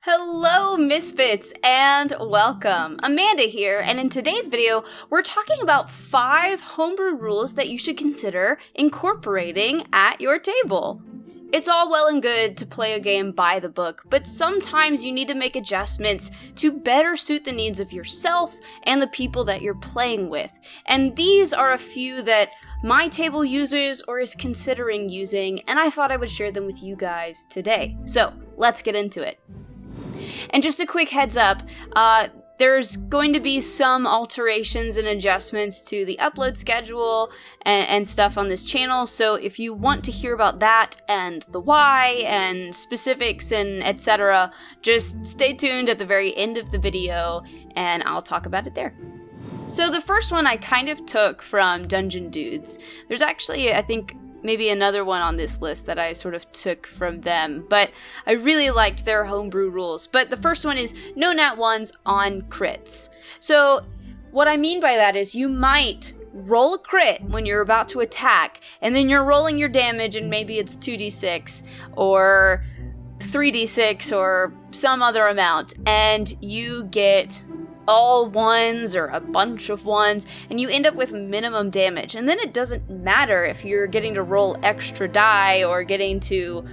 Hello, Misfits, and welcome. Amanda here, and in today's video, we're talking about 5 homebrew rules that you should consider incorporating at your table. It's all well and good to play a game by the book, but sometimes you need to make adjustments to better suit the needs of yourself and the people that you're playing with. And these are a few that my table uses or is considering using, and I thought I would share them with you guys today. So, let's get into it. And just a quick heads up, there's going to be some alterations and adjustments to the upload schedule and stuff on this channel, so if you want to hear about that and the why and specifics and etc., just stay tuned at the very end of the video and I'll talk about it there. So the first one I kind of took from Dungeon Dudes. There's actually, I think, maybe another one on this list that I sort of took from them, but I really liked their homebrew rules. But the first one is no nat ones on crits. So what I mean by that is you might roll a crit when you're about to attack, and then you're rolling your damage, and maybe it's 2d6 or 3d6 or some other amount, and you get all ones or a bunch of ones, and you end up with minimum damage. And then it doesn't matter if you're getting to roll extra die or getting to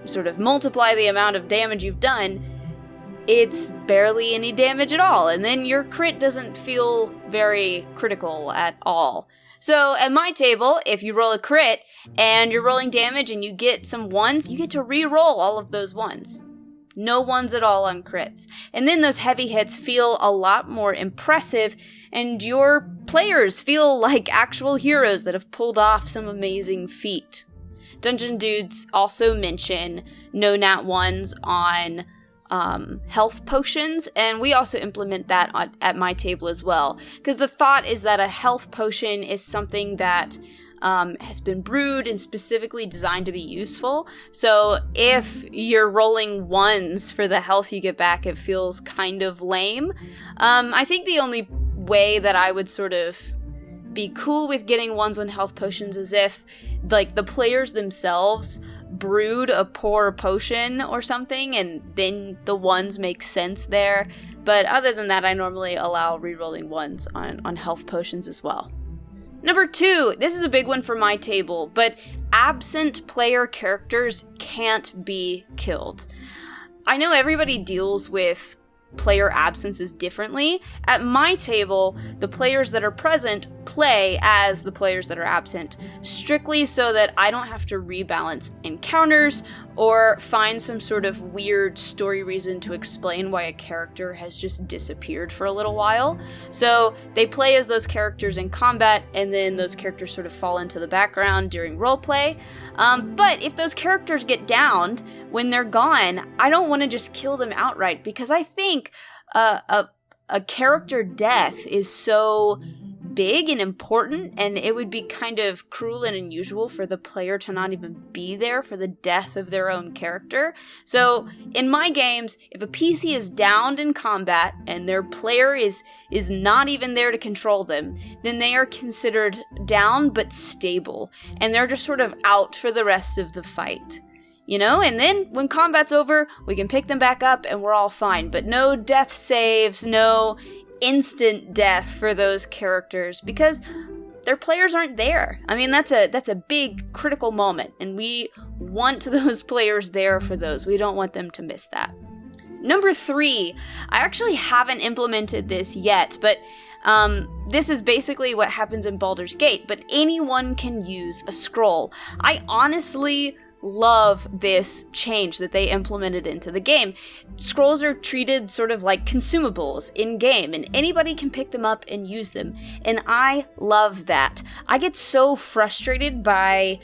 sort of multiply the amount of damage you've done. It's barely any damage at all, and then your crit doesn't feel very critical at all. So at my table, if you roll a crit and you're rolling damage and you get some ones, you get to re-roll all of those ones. No ones at all on crits. And then those heavy hits feel a lot more impressive, and your players feel like actual heroes that have pulled off some amazing feat. Dungeon Dudes also mention no nat ones on health potions, and we also implement that at my table as well. Because the thought is that a health potion is something that has been brewed and specifically designed to be useful. So if you're rolling ones for the health you get back, it feels kind of lame. I think the only way that I would sort of be cool with getting ones on health potions is if, like, the players themselves brewed a poor potion or something, and then the ones make sense there. But other than that, I normally allow rerolling ones on health potions as well. Number 2, this is a big one for my table, but absent player characters can't be killed. I know everybody deals with player absences differently. At my table, the players that are present play as the players that are absent, strictly so that I don't have to rebalance encounters or find some sort of weird story reason to explain why a character has just disappeared for a little while. So they play as those characters in combat, and then those characters sort of fall into the background during roleplay. But if those characters get downed when they're gone, I don't want to just kill them outright, because I think a character death is so big and important, and it would be kind of cruel and unusual for the player to not even be there for the death of their own character. So in my games, if a PC is downed in combat and their player is not even there to control them, then they are considered down but stable, and they're just sort of out for the rest of the fight. You know, and then when combat's over, we can pick them back up and we're all fine. But no death saves, no instant death for those characters, because their players aren't there. I mean, that's a big critical moment, and we want those players there for those. We don't want them to miss that. Number 3, I actually haven't implemented this yet, but this is basically what happens in Baldur's Gate, but anyone can use a scroll. I honestly love this change that they implemented into the game. Scrolls are treated sort of like consumables in game, and anybody can pick them up and use them. And I love that. I get so frustrated by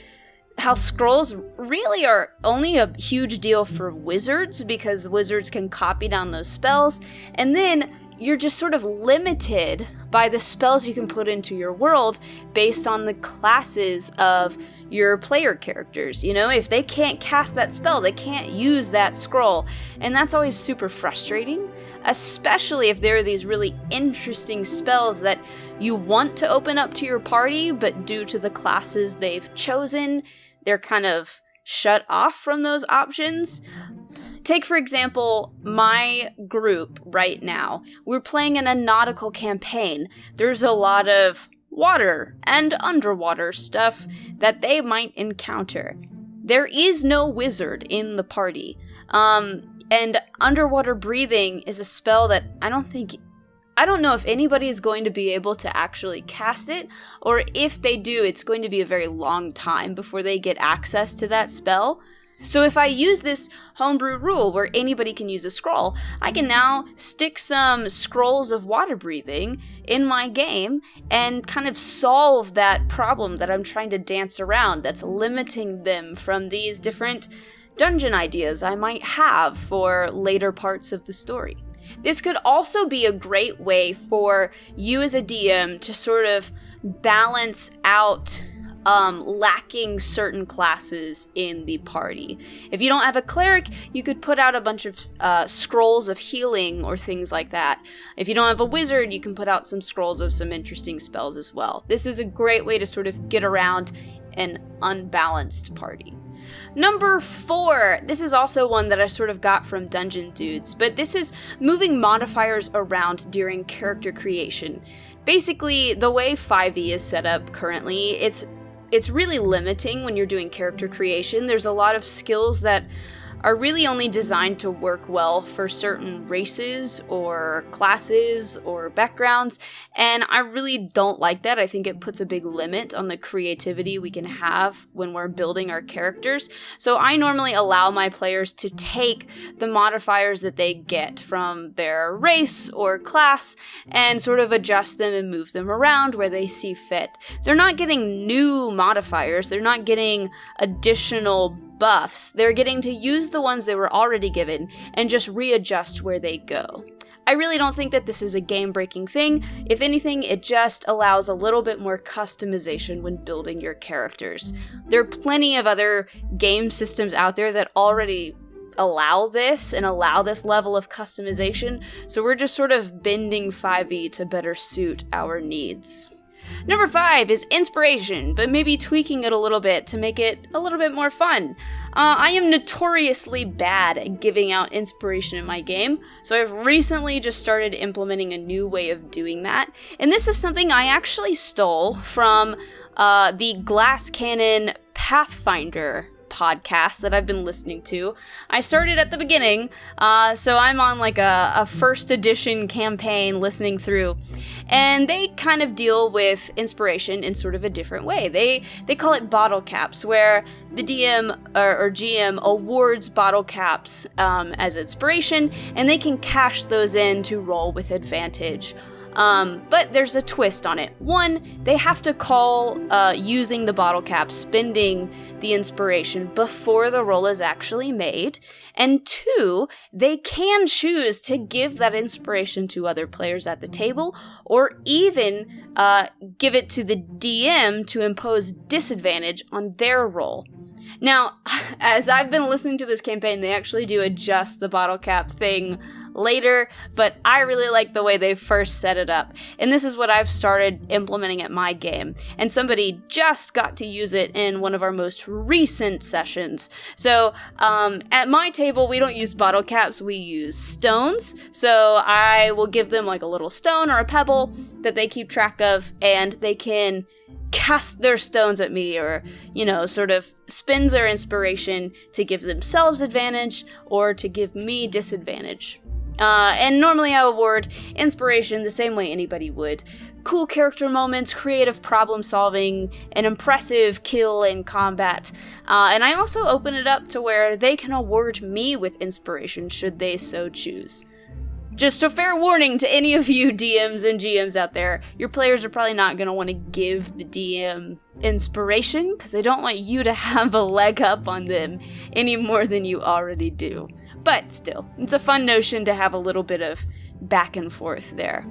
how scrolls really are only a huge deal for wizards, because wizards can copy down those spells, and then you're just sort of limited by the spells you can put into your world based on the classes of your player characters. You know, if they can't cast that spell, they can't use that scroll. And that's always super frustrating, especially if there are these really interesting spells that you want to open up to your party, but due to the classes they've chosen, they're kind of shut off from those options. Take, for example, my group right now. We're playing in a nautical campaign. There's a lot of water and underwater stuff that they might encounter. There is no wizard in the party. And underwater breathing is a spell that I don't know if anybody is going to be able to actually cast it, or if they do, it's going to be a very long time before they get access to that spell. So if I use this homebrew rule where anybody can use a scroll, I can now stick some scrolls of water breathing in my game and kind of solve that problem that I'm trying to dance around that's limiting them from these different dungeon ideas I might have for later parts of the story. This could also be a great way for you as a DM to sort of balance out lacking certain classes in the party. If you don't have a cleric, you could put out a bunch of scrolls of healing or things like that. If you don't have a wizard, you can put out some scrolls of some interesting spells as well. This is a great way to sort of get around an unbalanced party. Number 4, this is also one that I sort of got from Dungeon Dudes, but this is moving modifiers around during character creation. Basically, the way 5e is set up currently, it's really limiting when you're doing character creation. There's a lot of skills that are really only designed to work well for certain races or classes or backgrounds, and I really don't like that. I think it puts a big limit on the creativity we can have when we're building our characters. So I normally allow my players to take the modifiers that they get from their race or class and sort of adjust them and move them around where they see fit. They're not getting new modifiers, they're not getting additional buffs. They're getting to use the ones they were already given and just readjust where they go. I really don't think that this is a game-breaking thing. If anything, it just allows a little bit more customization when building your characters. There are plenty of other game systems out there that already allow this and allow this level of customization, so we're just sort of bending 5e to better suit our needs. Number 5 is inspiration, but maybe tweaking it a little bit to make it a little bit more fun. I am notoriously bad at giving out inspiration in my game, so I've recently just started implementing a new way of doing that. And this is something I actually stole from the Glass Cannon Pathfinder podcast that I've been listening to. I started at the beginning, so I'm on like a first edition campaign listening through, and they kind of deal with inspiration in sort of a different way. They call it bottle caps, where the DM or GM awards bottle caps as inspiration, and they can cash those in to roll with advantage. But there's a twist on it. 1, they have to call using the bottle cap, spending the inspiration before the roll is actually made. And 2, they can choose to give that inspiration to other players at the table, or even give it to the DM to impose disadvantage on their roll. Now, as I've been listening to this campaign, they actually do adjust the bottle cap thing later, but I really like the way they first set it up. And this is what I've started implementing at my game. And somebody just got to use it in one of our most recent sessions. So, at my table, we don't use bottle caps, we use stones. So I will give them like a little stone or a pebble that they keep track of, and they can cast their stones at me, or, sort of spend their inspiration to give themselves advantage or to give me disadvantage. And normally I award inspiration the same way anybody would. Cool character moments, creative problem solving, an impressive kill in combat. And I also open it up to where they can award me with inspiration should they so choose. Just a fair warning to any of you DMs and GMs out there, your players are probably not going to want to give the DM inspiration because they don't want you to have a leg up on them any more than you already do. But still, it's a fun notion to have a little bit of back and forth there.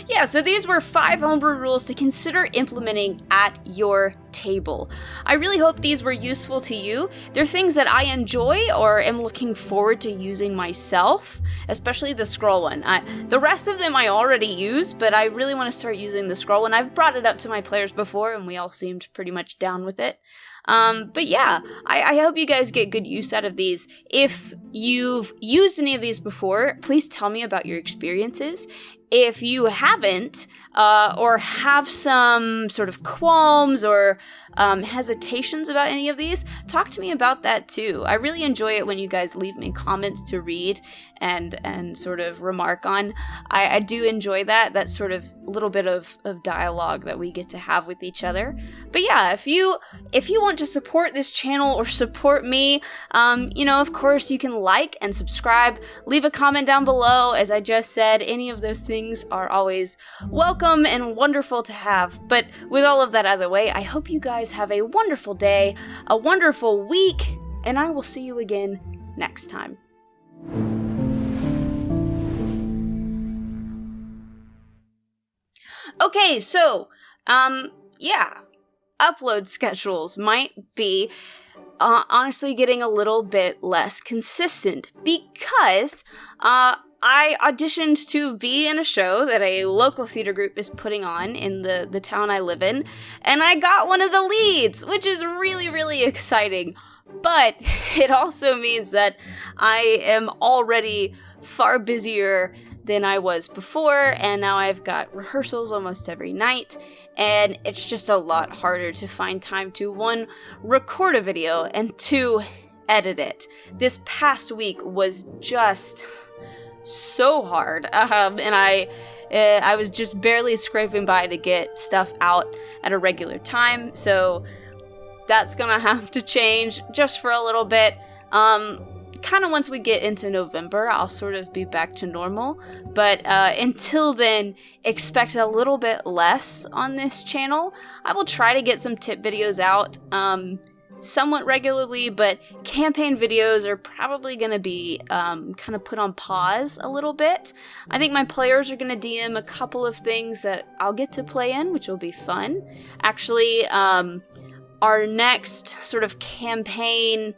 Yeah, so these were 5 homebrew rules to consider implementing at your table. I really hope these were useful to you. They're things that I enjoy or am looking forward to using myself, especially the scroll one. The rest of them I already use, but I really want to start using the scroll one. I've brought it up to my players before, and we all seemed pretty much down with it. But yeah, I hope you guys get good use out of these. If you've used any of these before, please tell me about your experiences. If you haven't, or have some sort of qualms or hesitations about any of these, talk to me about that too. I really enjoy it when you guys leave me comments to read and sort of remark on. I do enjoy that sort of little bit of dialogue that we get to have with each other. But yeah, if you want to support this channel or support me, of course you can like and subscribe, leave a comment down below. As I just said, any of those things are always welcome and wonderful to have. But with all of that out of the way, I hope you guys have a wonderful day, a wonderful week, and I will see you again next time. Okay, so, upload schedules might be honestly getting a little bit less consistent because I auditioned to be in a show that a local theater group is putting on in the town I live in, and I got one of the leads, which is really, really exciting. But it also means that I am already far busier than I was before, and now I've got rehearsals almost every night, and it's just a lot harder to find time to, 1, record a video, and 2, edit it. This past week was just so hard, and I was just barely scraping by to get stuff out at a regular time, so that's gonna have to change just for a little bit. Kind of once we get into November, I'll sort of be back to normal, but until then, expect a little bit less on this channel. I will try to get some tip videos out somewhat regularly, but campaign videos are probably going to be kind of put on pause a little bit. I think my players are going to DM a couple of things that I'll get to play in, which will be fun. Actually, our next sort of campaign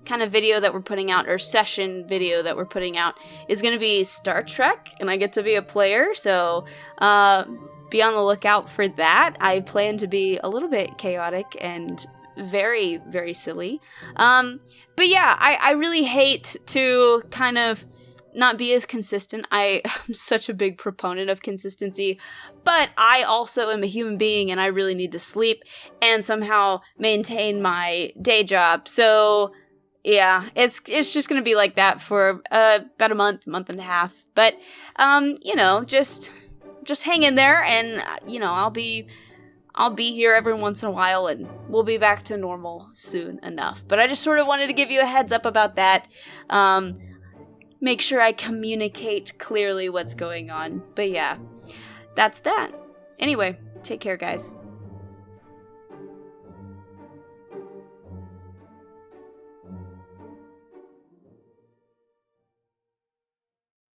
kind of video that we're putting out, or session video that we're putting out, is going to be Star Trek, and I get to be a player, so be on the lookout for that. I plan to be a little bit chaotic and very, very silly. But yeah, I really hate to kind of not be as consistent. I am such a big proponent of consistency, but I also am a human being and I really need to sleep and somehow maintain my day job. So yeah, it's just gonna be like that for about a month and a half. But just hang in there, and I'll be here every once in a while, and we'll be back to normal soon enough. But I just sort of wanted to give you a heads up about that. Make sure I communicate clearly what's going on. But yeah, that's that. Anyway, take care, guys.